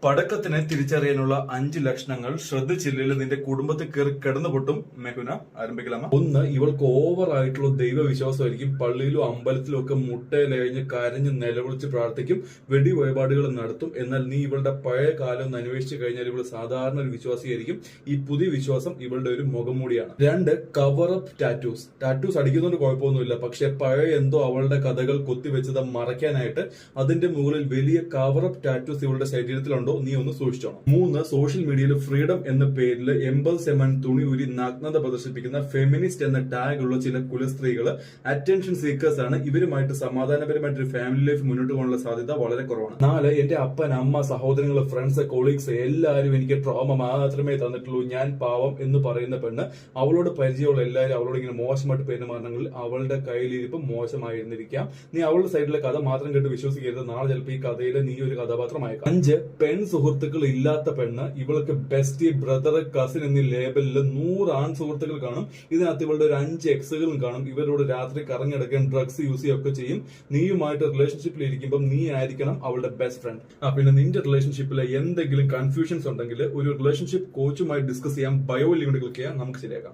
പടക്കത്തിനെ തിരിച്ചറിയാനുള്ള 5 ലക്ഷണങ്ങൾ ശ്രദ്ധിച്ചില്ലെങ്കിൽ നിന്റെ കുടുംബത്തിൽ കയറി കിടന്നു പൊട്ടും. മെഹുന ആരംഭിക്കലാമ. ഒന്ന്, ഇവൾക്ക് ഓവർ ആയിട്ടുള്ള ദൈവവിശ്വാസമായിരിക്കും. പള്ളിയിലും അമ്പലത്തിലും ഒക്കെ മുട്ടയിലഴിഞ്ഞ് കരഞ്ഞ് നിലവിളിച്ച് പ്രാർത്ഥിക്കും, വെടി വഴിപാടുകൾ നടത്തും. എന്നാൽ നീ ഇവളുടെ പഴയ കാലം ഒന്ന് അന്വേഷിച്ചു കഴിഞ്ഞാൽ ഇവൾ സാധാരണ ഒരു വിശ്വാസിയായിരിക്കും. ഈ പുതിയ വിശ്വാസം ഇവളുടെ ഒരു മുഖംമൂടിയാണ്. 2, കവർ അപ്പ് ടാറ്റൂസ്. ടാറ്റൂസ് അടിക്കുന്നതുകൊണ്ട് കുഴപ്പമൊന്നുമില്ല, പക്ഷെ പഴയ എന്തോ അവളുടെ കഥകൾ കൊത്തിവെച്ചത് മറയ്ക്കാനായിട്ട് അതിന്റെ മുകളിൽ വലിയ കവർ അപ്പ് ടാറ്റൂസ് ഇവളുടെ ശരീരത്തിലുണ്ടോ നീ ഒന്ന് സൂക്ഷിച്ചോണം. 3, സോഷ്യൽ മീഡിയയിൽ ഫ്രീഡം എന്ന പേരിൽ 80 തുണി ഊരി നഗ്നത പ്രദർശിപ്പിക്കുന്ന ഫെമിനിസ്റ്റ് എന്ന ടാഗ് ഉള്ള ചില കുലസ്ത്രീകൾ അറ്റൻഷൻ സീക്കേഴ്സ് ആണ്. ഇവരുമായിട്ട് സമാധാനപരമായിട്ട് ഒരു ഫാമിലി ലൈഫ് മുന്നോട്ട് പോകാനുള്ള സാധ്യത വളരെ കുറവാണ്. 4, എന്റെ അപ്പൻ, അമ്മ, സഹോദരങ്ങൾ, ഫ്രണ്ട്സ്, കൊളീഗ്സ് എല്ലാവരും എനിക്ക് ട്രോമ മാത്രമേ തന്നിട്ടുള്ളൂ, ഞാൻ പാവം എന്ന് പറയുന്ന പെണ്ണ് അവളോട് പരിചയമുള്ള എല്ലാവരും അവളോട് ഇങ്ങനെ മോശമായിട്ട് പെരുമാറണമെങ്കിൽ അവളുടെ കയ്യിലിരിപ്പം മോശമായിരുന്നിരിക്കാം. നീ അവളുടെ സൈഡിലെ കഥ മാത്രം കേട്ട് വിശ്വസിക്കരുത്. നാളെ ചിലപ്പോൾ ഈ കഥയിലെ നീ ഒരു കഥാപാത്രമായേക്കാം. 5, പെൺ സുഹൃത്തുക്കൾ ഇല്ലാത്ത പെണ്ണ്. ഇവൾക്ക് ബെസ്റ്റ്, ബ്രദർ, കസിൻ എന്നീ ലേബലിൽ 100 ആൺ സുഹൃത്തുക്കൾ കാണും. ഇതിനകത്ത് ഇവളുടെ ഒരു 5 എക്സുകളും കാണും. ഇവരോട് രാത്രി കറങ്ങിടക്കാൻ, ഡ്രഗ്സ് യൂസ് ചെയ്യുകയൊക്കെ ചെയ്യും. നീയുമായിട്ട് റിലേഷൻഷിപ്പിൽ ഇരിക്കുമ്പോൾ നീ ആയിരിക്കണം അവളുടെ ബെസ്റ്റ് ഫ്രണ്ട്. പിന്നെ നിന്റെ റിലേഷൻഷിപ്പിൽ എന്തെങ്കിലും കൺഫ്യൂഷൻസ് ഉണ്ടെങ്കിൽ ഒരു റിലേഷൻഷിപ്പ് കോച്ചുമായി ഡിസ്കസ് ചെയ്യാൻ ബയോ ലിങ്ക് ക്ലിക്ക് ചെയ്യാൻ നമുക്ക് ശരിയാക്കാം.